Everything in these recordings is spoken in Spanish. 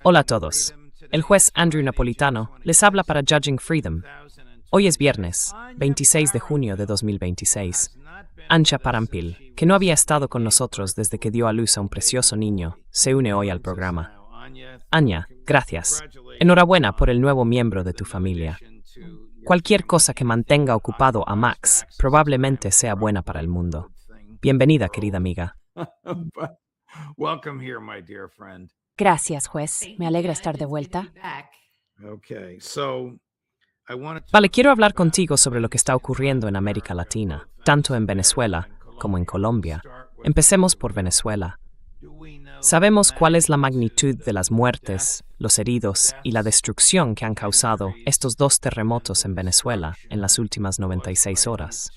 Hola a todos. El juez Andrew Napolitano les habla para Judging Freedom. Hoy es viernes, 26 de junio de 2026. Ancha Parampil, que no había estado con nosotros desde que dio a luz a un precioso niño, se une hoy al programa. Anya, gracias. Enhorabuena por el nuevo miembro de tu familia. Cualquier cosa que mantenga ocupado a Max probablemente sea buena para el mundo. Bienvenida, querida amiga. Gracias, juez. Me alegra estar de vuelta. Vale, quiero hablar contigo sobre lo que está ocurriendo en América Latina, tanto en Venezuela como en Colombia. Empecemos por Venezuela. ¿Sabemos cuál es la magnitud de las muertes, los heridos y la destrucción que han causado estos dos terremotos en Venezuela en las últimas 96 horas?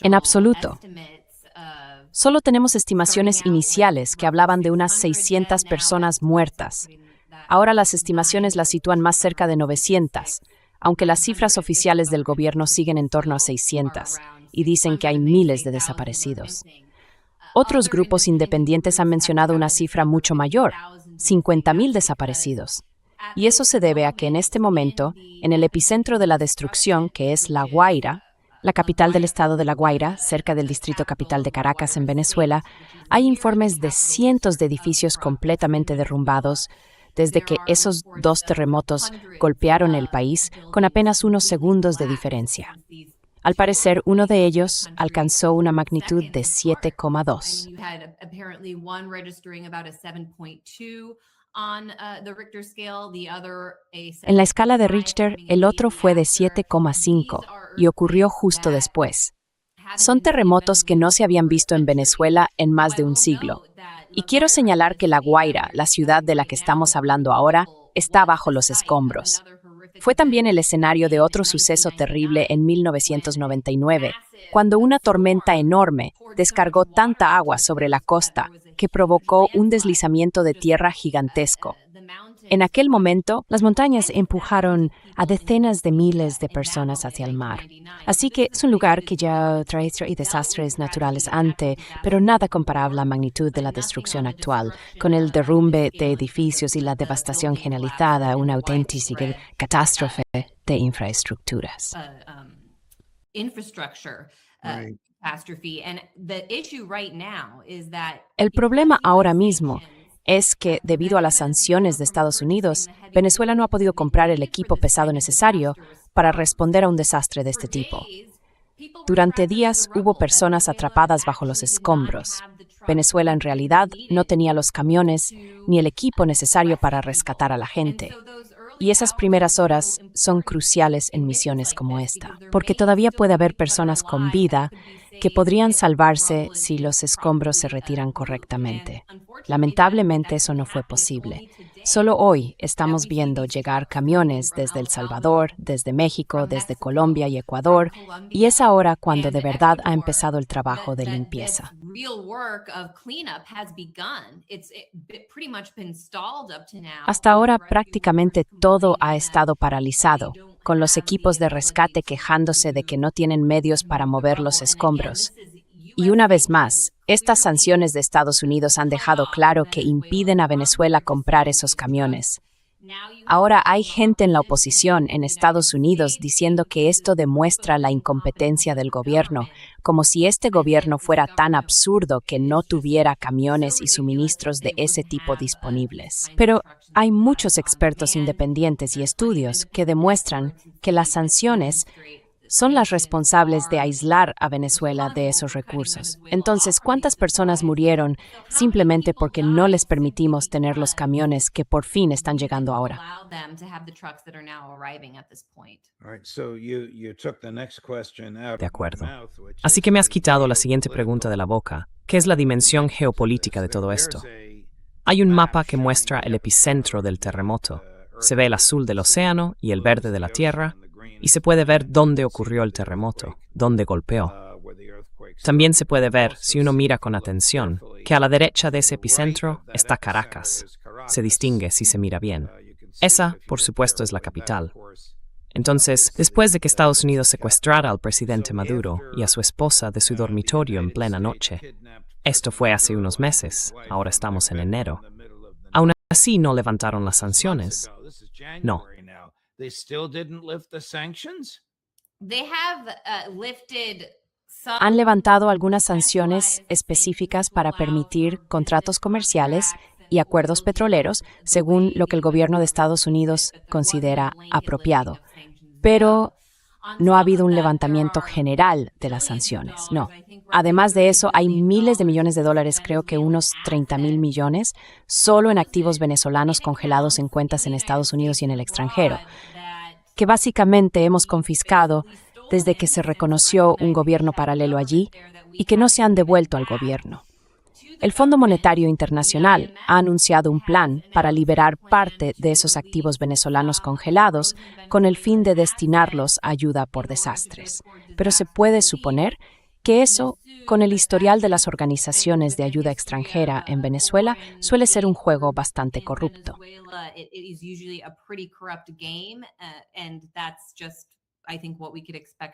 En absoluto. Solo tenemos estimaciones iniciales que hablaban de unas 600 personas muertas. Ahora las estimaciones las sitúan más cerca de 900, aunque las cifras oficiales del gobierno siguen en torno a 600 y dicen que hay miles de desaparecidos. Otros grupos independientes han mencionado una cifra mucho mayor, 50,000 desaparecidos. Y eso se debe a que en este momento, en el epicentro de la destrucción, que es La Guaira, la capital del estado de La Guaira, cerca del distrito capital de Caracas en Venezuela, hay informes de cientos de edificios completamente derrumbados desde que esos dos terremotos golpearon el país con apenas unos segundos de diferencia. Al parecer, uno de ellos alcanzó una magnitud de 7,2. En la escala de Richter, el otro fue de 7,5 y ocurrió justo después. Son terremotos que no se habían visto en Venezuela en más de un siglo. Y quiero señalar que La Guaira, la ciudad de la que estamos hablando ahora, está bajo los escombros. Fue también el escenario de otro suceso terrible en 1999, cuando una tormenta enorme descargó tanta agua sobre la costa que provocó un deslizamiento de tierra gigantesco. En aquel momento, las montañas empujaron a decenas de miles de personas hacia el mar. Así que es un lugar que ya trae desastres naturales antes, pero nada comparable a la magnitud de la destrucción actual, con el derrumbe de edificios y la devastación generalizada, una auténtica catástrofe de infraestructuras. El problema ahora mismo es que, debido a las sanciones de Estados Unidos, Venezuela no ha podido comprar el equipo pesado necesario para responder a un desastre de este tipo. Durante días hubo personas atrapadas bajo los escombros. Venezuela en realidad no tenía los camiones ni el equipo necesario para rescatar a la gente. Y esas primeras horas son cruciales en misiones como esta, porque todavía puede haber personas con vida que podrían salvarse si los escombros se retiran correctamente. Lamentablemente eso no fue posible. Solo hoy estamos viendo llegar camiones desde El Salvador, desde México, desde Colombia y Ecuador, y es ahora cuando de verdad ha empezado el trabajo de limpieza. Hasta ahora prácticamente todo ha estado paralizado, con los equipos de rescate quejándose de que no tienen medios para mover los escombros. Y una vez más, estas sanciones de Estados Unidos han dejado claro que impiden a Venezuela comprar esos camiones. Ahora hay gente en la oposición en Estados Unidos diciendo que esto demuestra la incompetencia del gobierno, como si este gobierno fuera tan absurdo que no tuviera camiones y suministros de ese tipo disponibles. Pero hay muchos expertos independientes y estudios que demuestran que las sanciones son las responsables de aislar a Venezuela de esos recursos. Entonces, ¿cuántas personas murieron simplemente porque no les permitimos tener los camiones que por fin están llegando ahora? De acuerdo. Así que me has quitado la siguiente pregunta de la boca. ¿Qué es la dimensión geopolítica de todo esto? Hay un mapa que muestra el epicentro del terremoto. Se ve el azul del océano y el verde de la tierra, y se puede ver dónde ocurrió el terremoto, dónde golpeó. También se puede ver, si uno mira con atención, que a la derecha de ese epicentro está Caracas. Se distingue si se mira bien. Esa, por supuesto, es la capital. Entonces, después de que Estados Unidos secuestrara al presidente Maduro y a su esposa de su dormitorio en plena noche, esto fue hace unos meses, ahora estamos en enero, aún así no levantaron las sanciones. No. Han levantado algunas sanciones específicas para permitir contratos comerciales y acuerdos petroleros, según lo que el gobierno de Estados Unidos considera apropiado. Pero no ha habido un levantamiento general de las sanciones, no. Además de eso, hay miles de millones de dólares, creo que unos 30,000 millones, solo en activos venezolanos congelados en cuentas en Estados Unidos y en el extranjero, que básicamente hemos confiscado desde que se reconoció un gobierno paralelo allí y que no se han devuelto al gobierno. El Fondo Monetario Internacional ha anunciado un plan para liberar parte de esos activos venezolanos congelados con el fin de destinarlos a ayuda por desastres. Pero se puede suponer que eso, con el historial de las organizaciones de ayuda extranjera en Venezuela, suele ser un juego bastante corrupto.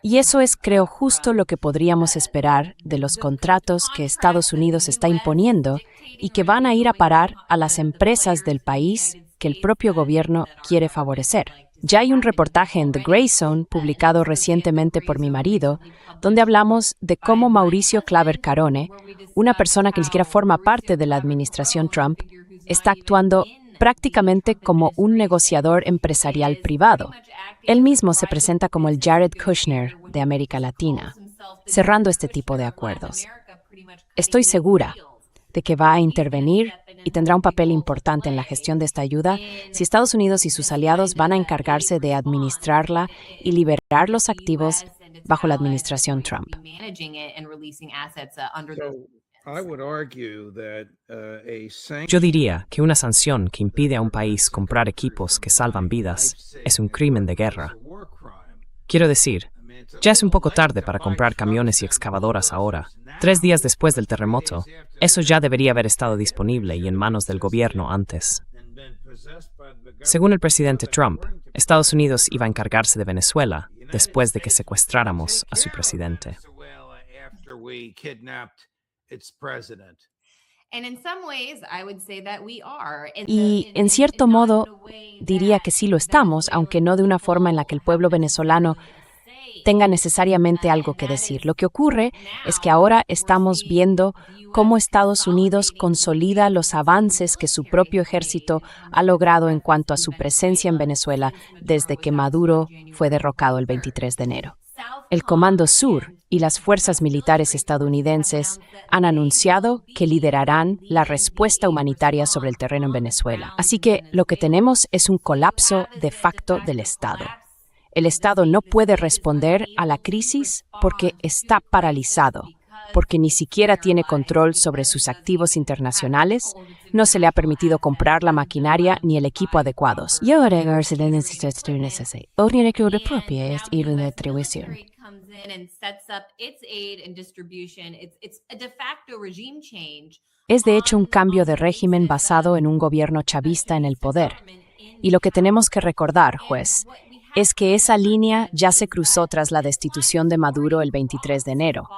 Y eso es, creo, justo lo que podríamos esperar de los contratos que Estados Unidos está imponiendo y que van a ir a parar a las empresas del país que el propio gobierno quiere favorecer. Ya hay un reportaje en The Gray Zone, publicado recientemente por mi marido, donde hablamos de cómo Mauricio Claver Carone, una persona que ni siquiera forma parte de la administración Trump, está actuando prácticamente como un negociador empresarial privado. Él mismo se presenta como el Jared Kushner de América Latina, cerrando este tipo de acuerdos. Estoy segura de que va a intervenir y tendrá un papel importante en la gestión de esta ayuda si Estados Unidos y sus aliados van a encargarse de administrarla y liberar los activos bajo la administración Trump. Yo diría que una sanción que impide a un país comprar equipos que salvan vidas es un crimen de guerra. Quiero decir, ya es un poco tarde para comprar camiones y excavadoras ahora. 3 días después del terremoto, eso ya debería haber estado disponible y en manos del gobierno antes. Según el presidente Trump, Estados Unidos iba a encargarse de Venezuela después de que secuestráramos a su presidente. Y, en cierto modo, diría que sí lo estamos, aunque no de una forma en la que el pueblo venezolano tenga necesariamente algo que decir. Lo que ocurre es que ahora estamos viendo cómo Estados Unidos consolida los avances que su propio ejército ha logrado en cuanto a su presencia en Venezuela desde que Maduro fue derrocado el 23 de enero. El Comando Sur y las fuerzas militares estadounidenses han anunciado que liderarán la respuesta humanitaria sobre el terreno en Venezuela. Así que lo que tenemos es un colapso de facto del Estado. El Estado no puede responder a la crisis porque está paralizado, porque ni siquiera tiene control sobre sus activos internacionales, no se le ha permitido comprar la maquinaria ni el equipo adecuados. Y ahora es de hecho un cambio de régimen basado en un gobierno chavista en el poder. Y lo que tenemos que recordar, juez, es que esa línea ya se cruzó tras la destitución de Maduro el 23 de enero.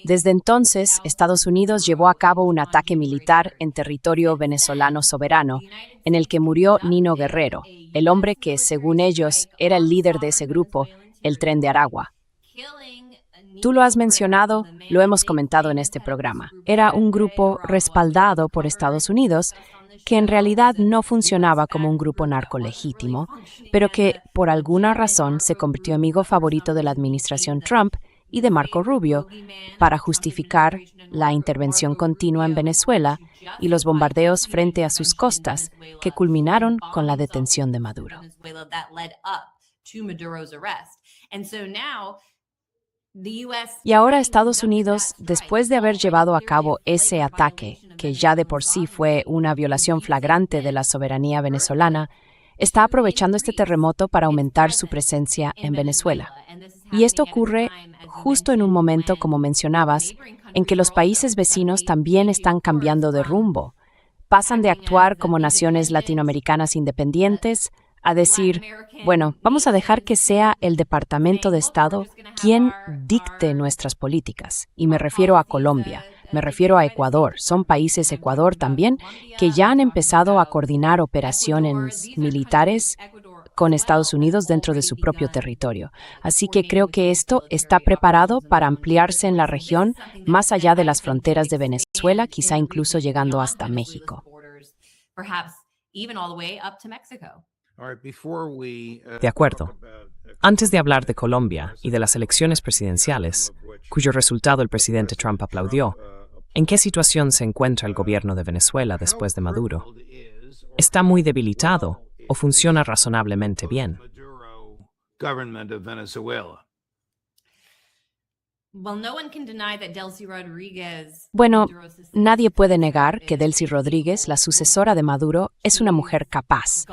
Desde entonces, Estados Unidos llevó a cabo un ataque militar en territorio venezolano soberano, en el que murió Nino Guerrero, el hombre que, según ellos, era el líder de ese grupo, el Tren de Aragua. Tú lo has mencionado, lo hemos comentado en este programa. Era un grupo respaldado por Estados Unidos que en realidad no funcionaba como un grupo narco legítimo, pero que, por alguna razón, se convirtió en amigo favorito de la administración Trump y de Marco Rubio para justificar la intervención continua en Venezuela y los bombardeos frente a sus costas, que culminaron con la detención de Maduro. Y ahora Estados Unidos, después de haber llevado a cabo ese ataque, que ya de por sí fue una violación flagrante de la soberanía venezolana, está aprovechando este terremoto para aumentar su presencia en Venezuela. Y esto ocurre justo en un momento, como mencionabas, en que los países vecinos también están cambiando de rumbo. Pasan de actuar como naciones latinoamericanas independientes a decir, bueno, vamos a dejar que sea el Departamento de Estado quien dicte nuestras políticas. Y me refiero a Colombia, me refiero a Ecuador. Son países, Ecuador también, que ya han empezado a coordinar operaciones militares con Estados Unidos dentro de su propio territorio. Así que creo que esto está preparado para ampliarse en la región más allá de las fronteras de Venezuela, quizá incluso llegando hasta México. De acuerdo. Antes de hablar de Colombia y de las elecciones presidenciales, cuyo resultado el presidente Trump aplaudió, ¿en qué situación se encuentra el gobierno de Venezuela después de Maduro? ¿Está muy debilitado o funciona razonablemente bien? Bueno, nadie puede negar que Delcy Rodríguez, la sucesora de Maduro, es una mujer capaz.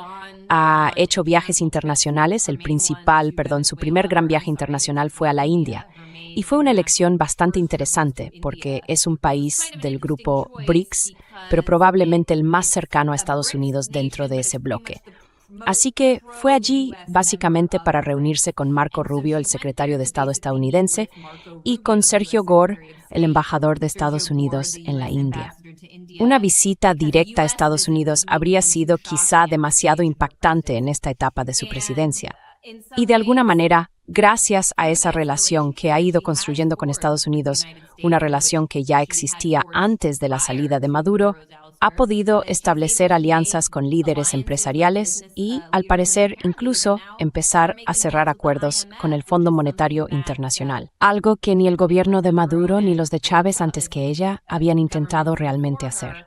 Ha hecho viajes internacionales, su primer gran viaje internacional fue a la India. Y fue una elección bastante interesante porque es un país del grupo BRICS, pero probablemente el más cercano a Estados Unidos dentro de ese bloque. Así que fue allí básicamente para reunirse con Marco Rubio, el secretario de Estado estadounidense, y con Sergio Gore, el embajador de Estados Unidos en la India. Una visita directa a Estados Unidos habría sido quizá demasiado impactante en esta etapa de su presidencia. Y de alguna manera, gracias a esa relación que ha ido construyendo con Estados Unidos, una relación que ya existía antes de la salida de Maduro, ha podido establecer alianzas con líderes empresariales y, al parecer, incluso empezar a cerrar acuerdos con el Fondo Monetario Internacional, algo que ni el gobierno de Maduro ni los de Chávez antes que ella habían intentado realmente hacer.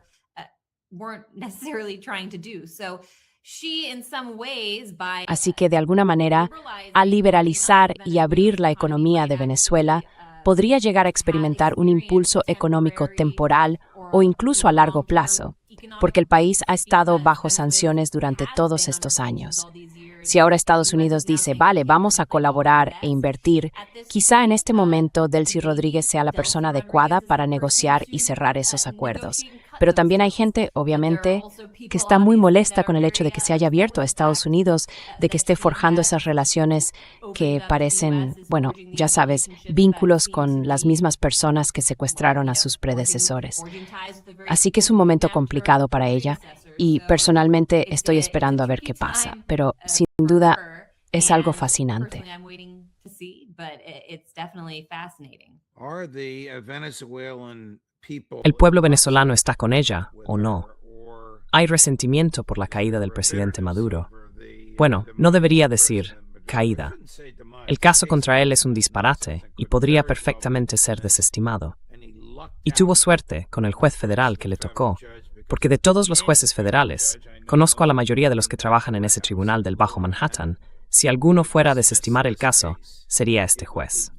Así que, de alguna manera, al liberalizar y abrir la economía de Venezuela, podría llegar a experimentar un impulso económico temporal o incluso a largo plazo, porque el país ha estado bajo sanciones durante todos estos años. Si ahora Estados Unidos dice, vale, vamos a colaborar e invertir, quizá en este momento Delcy Rodríguez sea la persona adecuada para negociar y cerrar esos acuerdos. Pero también hay gente, obviamente, que está muy molesta con el hecho de que se haya abierto a Estados Unidos, de que esté forjando esas relaciones que parecen, bueno, ya sabes, vínculos con las mismas personas que secuestraron a sus predecesores. Así que es un momento complicado para ella y personalmente estoy esperando a ver qué pasa, pero sin duda es algo fascinante. ¿El pueblo venezolano está con ella o no? ¿Hay resentimiento por la caída del presidente Maduro? Bueno, no debería decir caída. El caso contra él es un disparate y podría perfectamente ser desestimado. Y tuvo suerte con el juez federal que le tocó, porque de todos los jueces federales, conozco a la mayoría de los que trabajan en ese tribunal del Bajo Manhattan. Si alguno fuera a desestimar el caso, sería este juez.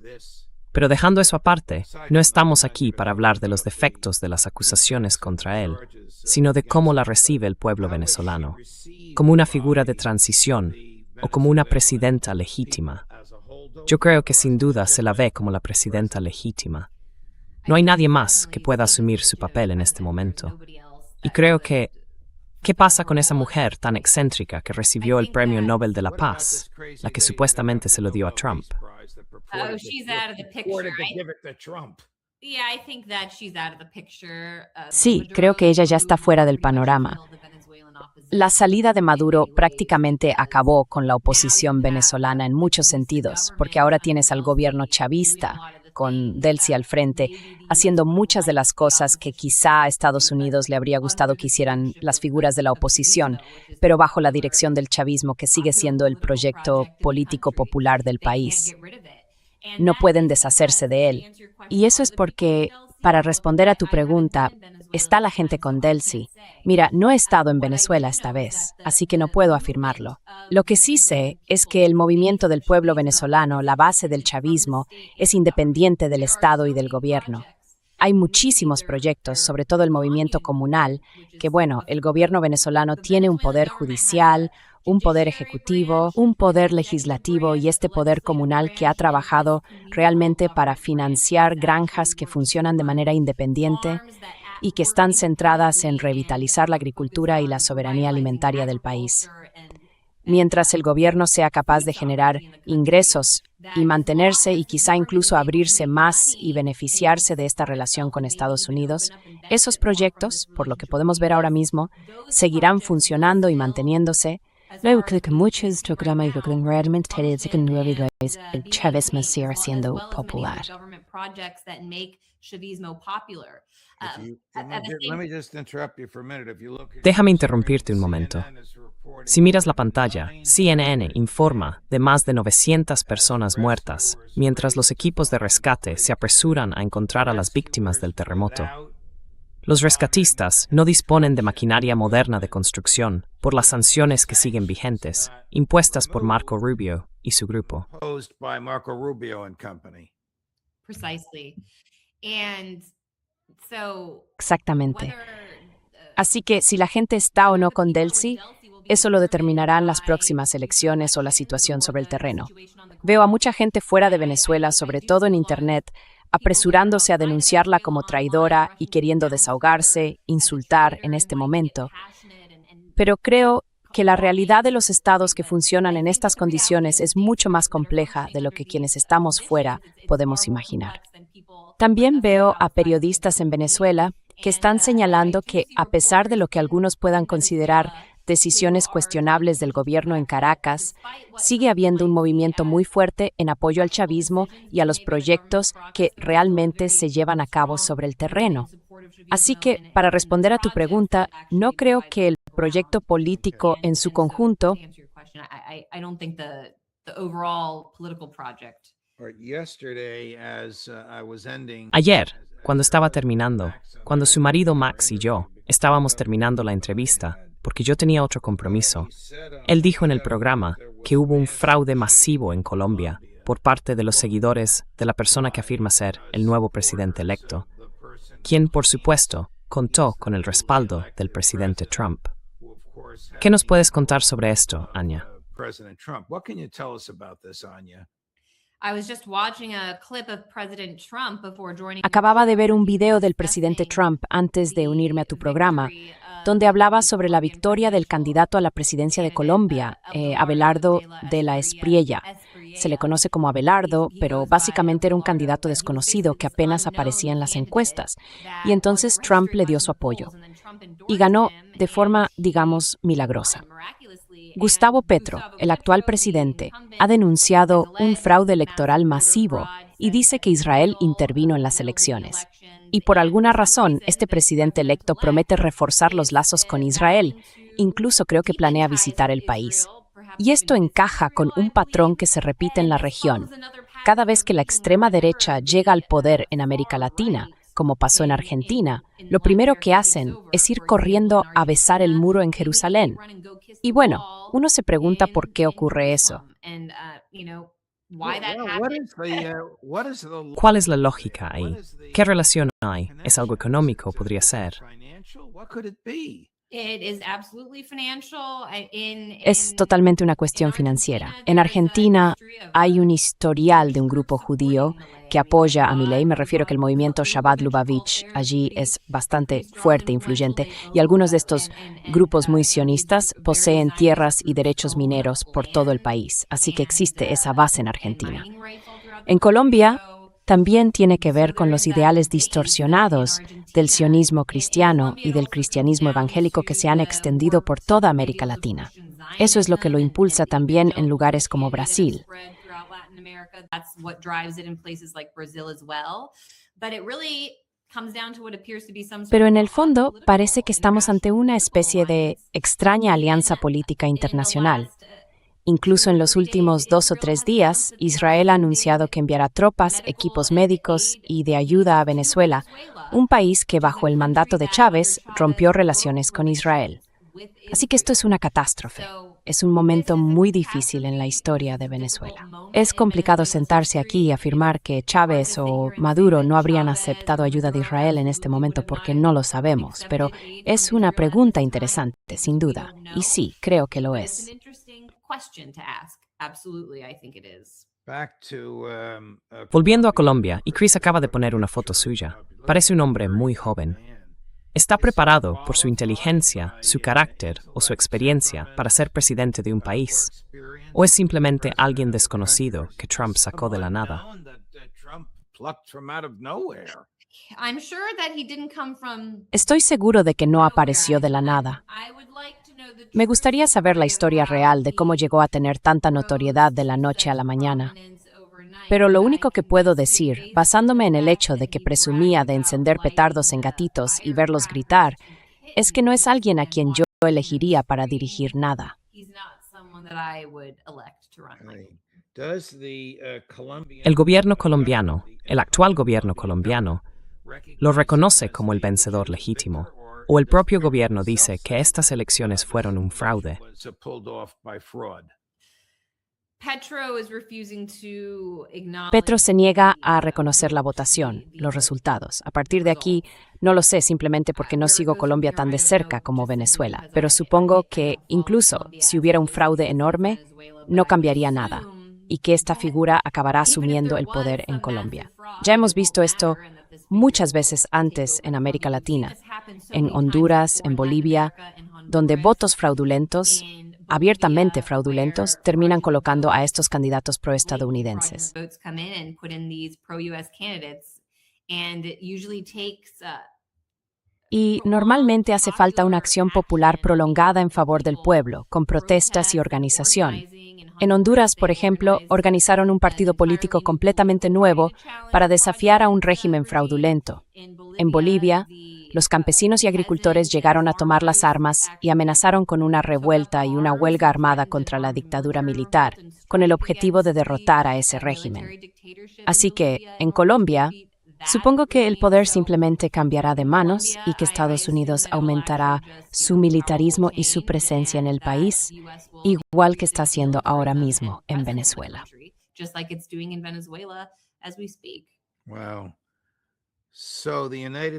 Pero dejando eso aparte, no estamos aquí para hablar de los defectos de las acusaciones contra él, sino de cómo la recibe el pueblo venezolano, como una figura de transición o como una presidenta legítima. Yo creo que sin duda se la ve como la presidenta legítima. No hay nadie más que pueda asumir su papel en este momento. Y creo que, ¿qué pasa con esa mujer tan excéntrica que recibió el Premio Nobel de la Paz, la que supuestamente se lo dio a Trump? Sí, creo que ella ya está fuera del panorama. La salida de Maduro prácticamente acabó con la oposición venezolana en muchos sentidos, porque ahora tienes al gobierno chavista, con Delcy al frente, haciendo muchas de las cosas que quizá a Estados Unidos le habría gustado que hicieran las figuras de la oposición, pero bajo la dirección del chavismo, que sigue siendo el proyecto político popular del país. No pueden deshacerse de él. Y eso es porque, para responder a tu pregunta, ¿está la gente con Delcy? Mira, no he estado en Venezuela esta vez, así que no puedo afirmarlo. Lo que sí sé es que el movimiento del pueblo venezolano, la base del chavismo, es independiente del Estado y del gobierno. Hay muchísimos proyectos, sobre todo el movimiento comunal, que bueno, el gobierno venezolano tiene un poder judicial, un poder ejecutivo, un poder legislativo y este poder comunal que ha trabajado realmente para financiar granjas que funcionan de manera independiente y que están centradas en revitalizar la agricultura y la soberanía alimentaria del país. mientras el gobierno sea capaz de generar ingresos y mantenerse y quizá incluso abrirse más y beneficiarse de esta relación con Estados Unidos, esos proyectos, por lo que podemos ver ahora mismo, seguirán funcionando y manteniéndose. Luego creo que muchos programas realmente el chavismo sigue siendo popular. Déjame interrumpirte un momento. Si miras la pantalla, CNN informa de más de 900 personas muertas, mientras los equipos de rescate se apresuran a encontrar a las víctimas del terremoto. Los rescatistas no disponen de maquinaria moderna de construcción por las sanciones que siguen vigentes, impuestas por Marco Rubio y su grupo. Exactamente. Así que si la gente está o no con Delcy, eso lo determinarán las próximas elecciones o la situación sobre el terreno. Veo a mucha gente fuera de Venezuela, sobre todo en Internet, apresurándose a denunciarla como traidora y queriendo desahogarse, insultar en este momento. Pero creo que la realidad de los estados que funcionan en estas condiciones es mucho más compleja de lo que quienes estamos fuera podemos imaginar. También veo a periodistas en Venezuela que están señalando que, a pesar de lo que algunos puedan considerar decisiones cuestionables del gobierno en Caracas, sigue habiendo un movimiento muy fuerte en apoyo al chavismo y a los proyectos que realmente se llevan a cabo sobre el terreno. Así que, para responder a tu pregunta, no creo que el proyecto político en su conjunto Ayer, cuando estaba terminando, cuando su marido Max y yo estábamos terminando la entrevista, porque yo tenía otro compromiso, él dijo en el programa que hubo un fraude masivo en Colombia por parte de los seguidores de la persona que afirma ser el nuevo presidente electo, quien, por supuesto, contó con el respaldo del presidente Trump. ¿Qué nos puedes contar sobre esto, Anya? Acababa de ver un video del presidente Trump antes de unirme a tu programa, donde hablaba sobre la victoria del candidato a la presidencia de Colombia, Abelardo de la Espriella. Se le conoce como Abelardo, pero básicamente era un candidato desconocido que apenas aparecía en las encuestas. Y entonces Trump le dio su apoyo. Y ganó de forma, digamos, milagrosa. Gustavo Petro, el actual presidente, ha denunciado un fraude electoral masivo y dice que Israel intervino en las elecciones. Y por alguna razón, este presidente electo promete reforzar los lazos con Israel. Incluso creo que planea visitar el país. Y esto encaja con un patrón que se repite en la región. Cada vez que la extrema derecha llega al poder en América Latina, como pasó en Argentina, lo primero que hacen es ir corriendo a besar el muro en Jerusalén. Y bueno, uno se pregunta por qué ocurre eso. ¿Cuál es la lógica ahí? ¿Qué relación hay? ¿Es algo económico? ¿Podría ser? Es totalmente una cuestión financiera. En Argentina hay un historial de un grupo judío que apoya a Milei. Me refiero que el movimiento Shabbat Lubavitch allí es bastante fuerte e influyente, y algunos de estos grupos muy sionistas poseen tierras y derechos mineros por todo el país. Así que existe esa base en Argentina. En Colombia también tiene que ver con los ideales distorsionados del sionismo cristiano y del cristianismo evangélico que se han extendido por toda América Latina. Eso es lo que lo impulsa también en lugares como Brasil. Pero en el fondo parece que estamos ante una especie de extraña alianza política internacional. Incluso en los últimos 2 o 3 días, Israel ha anunciado que enviará tropas, equipos médicos y de ayuda a Venezuela, un país que bajo el mandato de Chávez rompió relaciones con Israel. Así que esto es una catástrofe. Es un momento muy difícil en la historia de Venezuela. Es complicado sentarse aquí y afirmar que Chávez o Maduro no habrían aceptado ayuda de Israel en este momento porque no lo sabemos, pero es una pregunta interesante, sin duda. Y sí, creo que lo es. Volviendo a Colombia, y Chris acaba de poner una foto suya. Parece un hombre muy joven. ¿Está preparado por su inteligencia, su carácter o su experiencia para ser presidente de un país? ¿O es simplemente alguien desconocido que Trump sacó de la nada? Estoy seguro de que no apareció de la nada. Me gustaría saber la historia real de cómo llegó a tener tanta notoriedad de la noche a la mañana. Pero lo único que puedo decir, basándome en el hecho de que presumía de encender petardos en gatitos y verlos gritar, es que no es alguien a quien yo elegiría para dirigir nada. El gobierno colombiano, el actual gobierno colombiano, lo reconoce como el vencedor legítimo, o el propio gobierno dice que estas elecciones fueron un fraude. Petro se niega a reconocer la votación, los resultados. A partir de aquí, no lo sé simplemente porque no sigo Colombia tan de cerca como Venezuela, pero supongo que incluso si hubiera un fraude enorme, no cambiaría nada, y que esta figura acabará asumiendo el poder en Colombia. Ya hemos visto esto muchas veces antes en América Latina, en Honduras, en Bolivia, donde votos fraudulentos, abiertamente fraudulentos, terminan colocando a estos candidatos proestadounidenses. Y normalmente hace falta una acción popular prolongada en favor del pueblo, con protestas y organización. En Honduras, por ejemplo, organizaron un partido político completamente nuevo para desafiar a un régimen fraudulento. En Bolivia, los campesinos y agricultores llegaron a tomar las armas y amenazaron con una revuelta y una huelga armada contra la dictadura militar, con el objetivo de derrotar a ese régimen. Así que, en Colombia, supongo que el poder simplemente cambiará de manos y que Estados Unidos aumentará su militarismo y su presencia en el país, igual que está haciendo ahora mismo en Venezuela.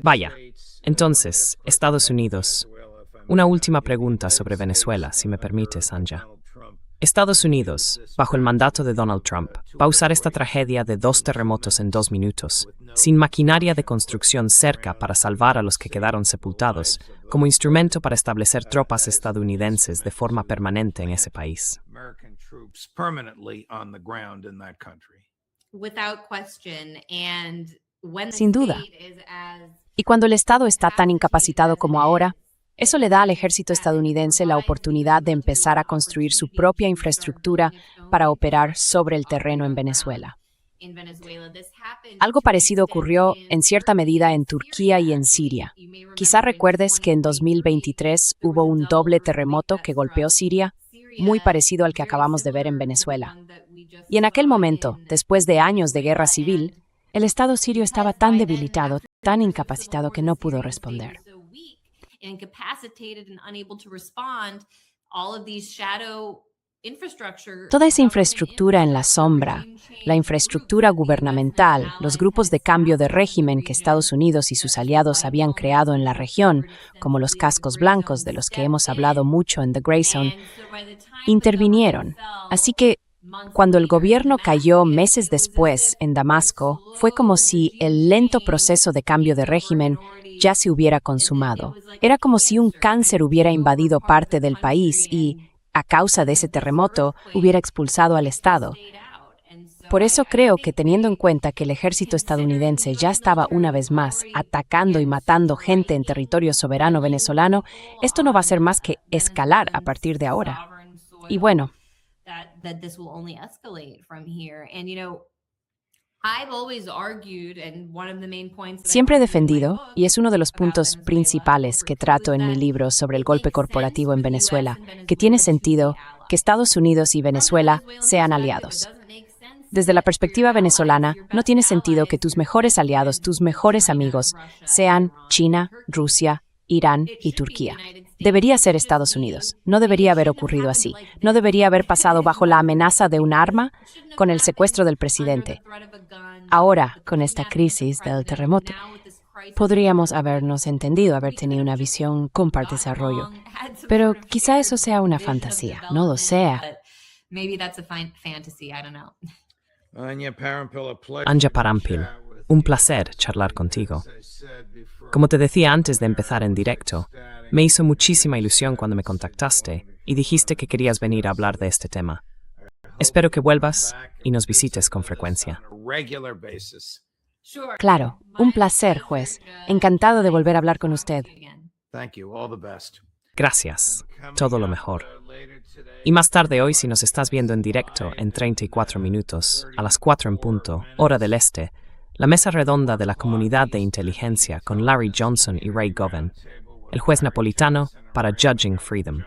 Vaya, entonces, Estados Unidos. Una última pregunta sobre Venezuela, si me permites, Anja. Estados Unidos, bajo el mandato de Donald Trump, va a usar esta tragedia de 2 terremotos en 2 minutos, sin maquinaria de construcción cerca para salvar a los que quedaron sepultados, como instrumento para establecer tropas estadounidenses de forma permanente en ese país. Sin duda. Y cuando el Estado está tan incapacitado como ahora, eso le da al ejército estadounidense la oportunidad de empezar a construir su propia infraestructura para operar sobre el terreno en Venezuela. Algo parecido ocurrió en cierta medida en Turquía y en Siria. Quizá recuerdes que en 2023 hubo un doble terremoto que golpeó Siria, muy parecido al que acabamos de ver en Venezuela. Y en aquel momento, después de años de guerra civil, el Estado sirio estaba tan debilitado, tan incapacitado que no pudo responder. Toda esa infraestructura en la sombra, la infraestructura gubernamental, los grupos de cambio de régimen que Estados Unidos y sus aliados habían creado en la región, como los cascos blancos de los que hemos hablado mucho en The Grey Zone, intervinieron. Así que, cuando el gobierno cayó meses después en Damasco, fue como si el lento proceso de cambio de régimen ya se hubiera consumado. Era como si un cáncer hubiera invadido parte del país y, a causa de ese terremoto, hubiera expulsado al Estado. Por eso creo que teniendo en cuenta que el ejército estadounidense ya estaba una vez más atacando y matando gente en territorio soberano venezolano, esto no va a ser más que escalar a partir de ahora. Y bueno, siempre he defendido, y es uno de los puntos principales que trato en mi libro sobre el golpe corporativo en Venezuela, que tiene sentido que Estados Unidos y Venezuela sean aliados. Desde la perspectiva venezolana, no tiene sentido que tus mejores aliados, tus mejores amigos, sean China, Rusia, Irán y Turquía. Debería ser Estados Unidos. No debería haber ocurrido así. No debería haber pasado bajo la amenaza de un arma con el secuestro del presidente. Ahora, con esta crisis del terremoto, podríamos habernos entendido, haber tenido una visión con desarrollo. Pero quizá eso sea una fantasía. No lo sea. Anja Parampil, Un placer charlar contigo. Como te decía antes de empezar en directo, me hizo muchísima ilusión cuando me contactaste y dijiste que querías venir a hablar de este tema. Espero que vuelvas y nos visites con frecuencia. Claro, un placer, juez. Encantado de volver a hablar con usted. Gracias. Todo lo mejor. Y más tarde hoy, si nos estás viendo en directo en 34 minutos, a las 4 en punto, hora del este, la mesa redonda de la comunidad de inteligencia con Larry Johnson y Ray Govan, el juez napolitano para Judging Freedom.